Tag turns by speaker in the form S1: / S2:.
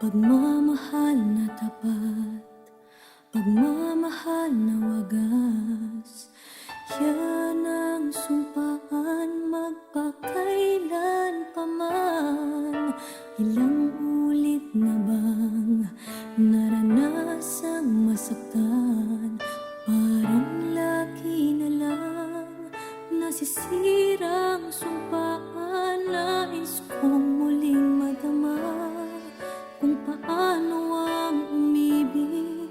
S1: Pagmamahal na tapat, pagmamahal na wagas, yan ang sumpaan magpakailan pa man. Ilang ulit na bang naranasang masaktan? Parang lagi na lang nasisirang sumpaan. Nais kong muling madama kung paano ang umibig.